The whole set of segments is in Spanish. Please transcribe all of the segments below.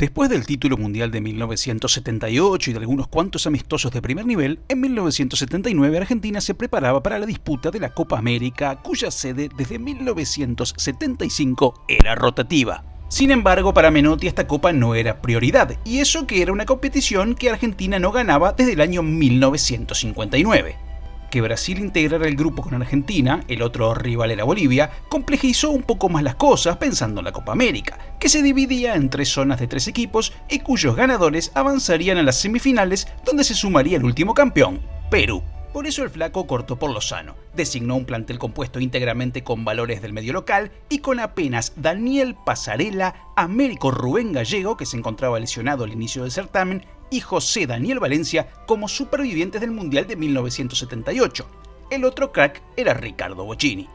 Después del título mundial de 1978 y de algunos cuantos amistosos de primer nivel, en 1979 Argentina se preparaba para la disputa de la Copa América, cuya sede desde 1975 era rotativa. Sin embargo, para Menotti esta copa no era prioridad, y eso que era una competición que Argentina no ganaba desde el año 1959. Que Brasil integrara el grupo con Argentina, el otro rival era Bolivia, complejizó un poco más las cosas pensando en la Copa América, que se dividía en 3 zonas de 3 equipos y cuyos ganadores avanzarían a las semifinales, donde se sumaría el último campeón, Perú. Por eso el flaco cortó por lo sano, designó un plantel compuesto íntegramente con valores del medio local y con apenas Daniel Pasarela, Américo Rubén Gallego, que se encontraba lesionado al inicio del certamen, y José Daniel Valencia como supervivientes del Mundial de 1978. El otro crack era Ricardo Bocchini.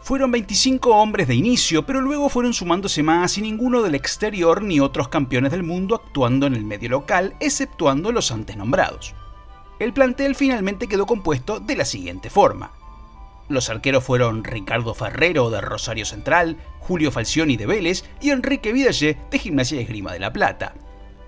Fueron 25 hombres de inicio, pero luego fueron sumándose más y ninguno del exterior ni otros campeones del mundo actuando en el medio local, exceptuando los antes nombrados. El plantel finalmente quedó compuesto de la siguiente forma. Los arqueros fueron Ricardo Ferrero de Rosario Central, Julio Falcioni de Vélez y Enrique Vidallé de Gimnasia y Esgrima de La Plata.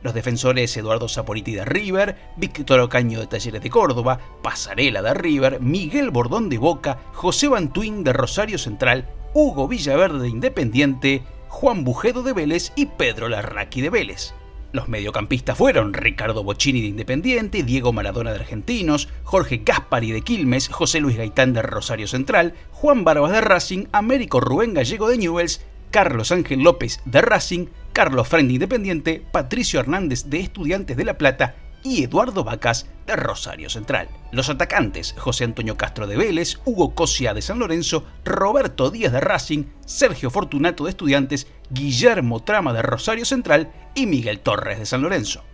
Los defensores Eduardo Saporiti de River, Víctor Ocaño de Talleres de Córdoba, Pasarela de River, Miguel Bordón de Boca, José Bantuín de Rosario Central, Hugo Villaverde de Independiente, Juan Bujedo de Vélez y Pedro Larraqui de Vélez. Los mediocampistas fueron Ricardo Bocchini de Independiente, Diego Maradona de Argentinos, Jorge Caspari de Quilmes, José Luis Gaitán de Rosario Central, Juan Barbas de Racing, Américo Rubén Gallego de Newell's, Carlos Ángel López de Racing, Carlos Fren de Independiente, Patricio Hernández de Estudiantes de La Plata y Eduardo Vacas de Rosario Central. Los atacantes, José Antonio Castro de Vélez, Hugo Cosia de San Lorenzo, Roberto Díaz de Racing, Sergio Fortunato de Estudiantes, Guillermo Trama de Rosario Central y Miguel Torres de San Lorenzo.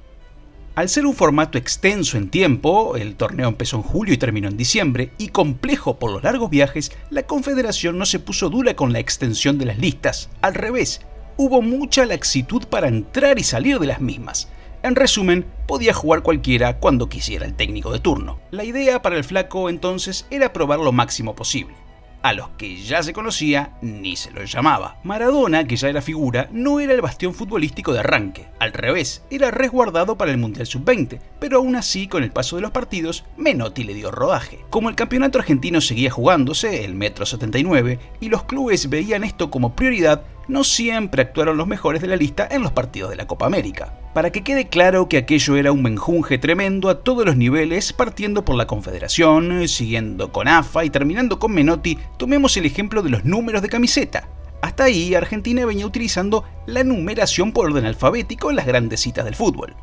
Al ser un formato extenso en tiempo, el torneo empezó en julio y terminó en diciembre, y complejo por los largos viajes, la Confederación no se puso dura con la extensión de las listas. Al revés, hubo mucha laxitud para entrar y salir de las mismas. En resumen, podía jugar cualquiera cuando quisiera el técnico de turno. La idea para el flaco entonces era probar lo máximo posible. A los que ya se conocía, ni se los llamaba. Maradona, que ya era figura, no era el bastión futbolístico de arranque. Al revés, era resguardado para el Mundial Sub-20, pero aún así, con el paso de los partidos, Menotti le dio rodaje. Como el campeonato argentino seguía jugándose, el Metro 79, y los clubes veían esto como prioridad, no siempre actuaron los mejores de la lista en los partidos de la Copa América. Para que quede claro que aquello era un menjunje tremendo a todos los niveles, partiendo por la Confederación, siguiendo con AFA y terminando con Menotti, tomemos el ejemplo de los números de camiseta. Hasta ahí, Argentina venía utilizando la numeración por orden alfabético en las grandes citas del fútbol.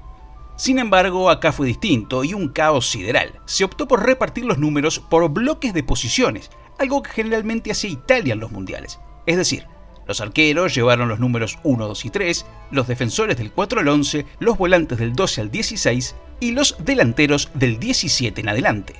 Sin embargo, acá fue distinto y un caos sideral. Se optó por repartir los números por bloques de posiciones, algo que generalmente hacía Italia en los mundiales. Es decir, los arqueros llevaron los números 1, 2 y 3, los defensores del 4 al 11, los volantes del 12 al 16 y los delanteros del 17 en adelante.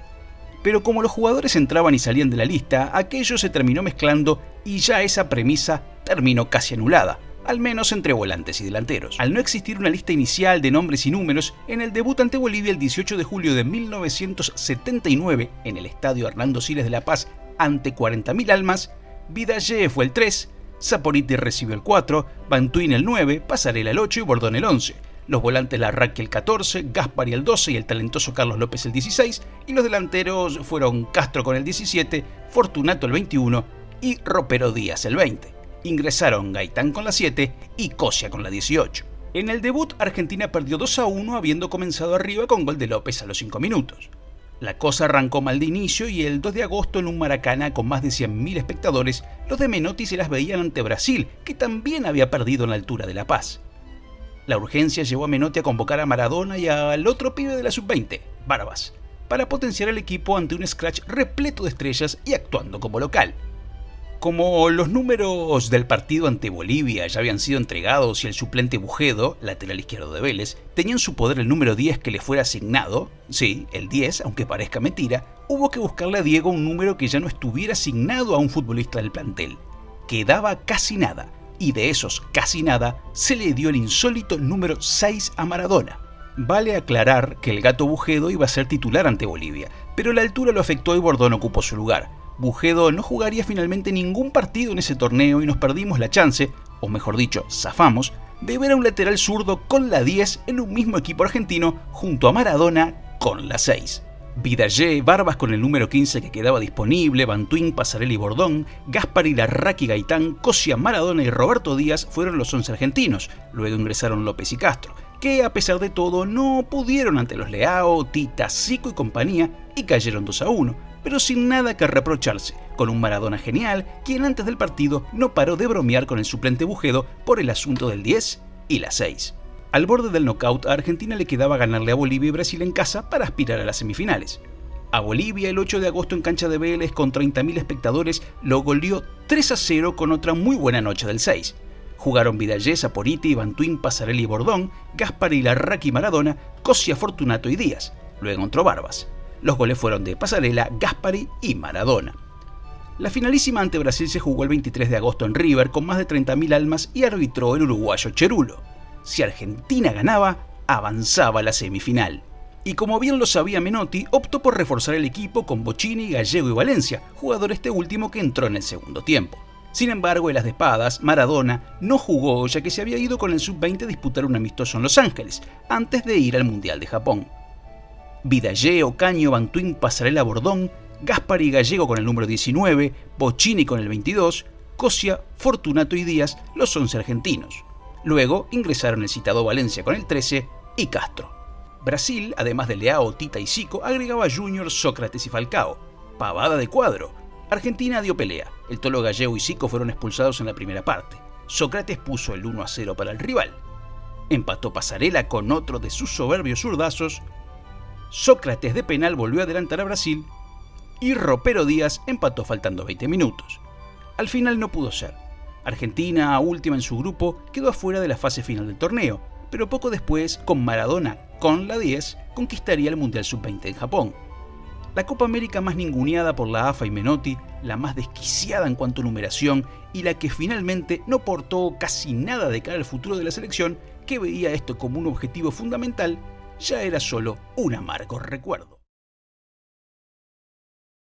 Pero como los jugadores entraban y salían de la lista, aquello se terminó mezclando y ya esa premisa terminó casi anulada, al menos entre volantes y delanteros. Al no existir una lista inicial de nombres y números, en el debut ante Bolivia el 18 de julio de 1979, en el estadio Hernando Siles de La Paz, ante 40.000 almas, Vidallé fue el 3, Saporiti recibió el 4, Bantuín el 9, Pasarela el 8 y Bordón el 11. Los volantes Larraqui el 14, Gaspari el 12 y el talentoso Carlos López el 16, y los delanteros fueron Castro con el 17, Fortunato el 21 y Ropero Díaz el 20. Ingresaron Gaitán con la 7 y Cosia con la 18. En el debut, Argentina perdió 2-1 habiendo comenzado arriba con gol de López a los 5 minutos. La cosa arrancó mal de inicio y el 2 de agosto en un Maracaná con más de 100.000 espectadores, los de Menotti se las veían ante Brasil, que también había perdido en la altura de La Paz. La urgencia llevó a Menotti a convocar a Maradona y al otro pibe de la sub-20, Barbas, para potenciar al equipo ante un scratch repleto de estrellas y actuando como local. Como los números del partido ante Bolivia ya habían sido entregados y el suplente Bujedo, lateral izquierdo de Vélez, tenía en su poder el número 10 que le fuera asignado, sí, el 10, aunque parezca mentira, hubo que buscarle a Diego un número que ya no estuviera asignado a un futbolista del plantel. Quedaba casi nada, y de esos casi nada se le dio el insólito número 6 a Maradona. Vale aclarar que el Gato Bujedo iba a ser titular ante Bolivia, pero la altura lo afectó y Bordón ocupó su lugar. Bujedo no jugaría finalmente ningún partido en ese torneo y nos perdimos la chance, o mejor dicho, zafamos, de ver a un lateral zurdo con la 10 en un mismo equipo argentino junto a Maradona con la 6. Vidalle, Barbas con el número 15 que quedaba disponible, Bantuín, Pasarela y Bordón, Gaspari, Larraqui, Gaitán, Cosia, Maradona y Roberto Díaz fueron los 11 argentinos. Luego ingresaron López y Castro, que a pesar de todo no pudieron ante los Leao, Tita, Zico y compañía y cayeron 2-1, pero sin nada que reprocharse, con un Maradona genial, quien antes del partido no paró de bromear con el suplente Bujedo por el asunto del 10 y la 6. Al borde del knockout, a Argentina le quedaba ganarle a Bolivia y Brasil en casa para aspirar a las semifinales. A Bolivia, el 8 de agosto en cancha de Vélez con 30.000 espectadores, lo goleó 3-0 con otra muy buena noche del 6. Jugaron Vidalle, Saporiti, Bantuín, Pasarela y Bordón, Gaspari, Larraqui y Maradona, Cosia, Fortunato y Díaz. Luego entró Barbas. Los goles fueron de Pasarela, Gaspari y Maradona. La finalísima ante Brasil se jugó el 23 de agosto en River con más de 30.000 almas y arbitró el uruguayo Cherulo. Si Argentina ganaba, avanzaba a la semifinal. Y como bien lo sabía Menotti, optó por reforzar el equipo con Bocini, Gallego y Valencia, jugador este último que entró en el segundo tiempo. Sin embargo, en las de espadas, Maradona no jugó ya que se había ido con el sub-20 a disputar un amistoso en Los Ángeles, antes de ir al Mundial de Japón. Vidalle, Ocaño, Bantuín, Pasarela, Bordón, Gaspari y Gallego con el número 19, Bocini con el 22, Cosia, Fortunato y Díaz, los 11 argentinos. Luego ingresaron el citado Valencia con el 13 y Castro. Brasil, además de Leao, Tita y Zico, agregaba a Junior, Sócrates y Falcao. Pavada de cuadro. Argentina dio pelea. El Tolo, Gallego y Zico fueron expulsados en la primera parte. Sócrates puso el 1-0 para el rival. Empató Pasarela con otro de sus soberbios zurdazos. Sócrates de penal volvió a adelantar a Brasil. Y Ropero Díaz empató faltando 20 minutos. Al final no pudo ser. Argentina, última en su grupo, quedó afuera de la fase final del torneo, pero poco después, con Maradona con la 10, conquistaría el Mundial Sub-20 en Japón. La Copa América más ninguneada por la AFA y Menotti, la más desquiciada en cuanto a numeración y la que finalmente no portó casi nada de cara al futuro de la selección, que veía esto como un objetivo fundamental, ya era solo un amargo recuerdo.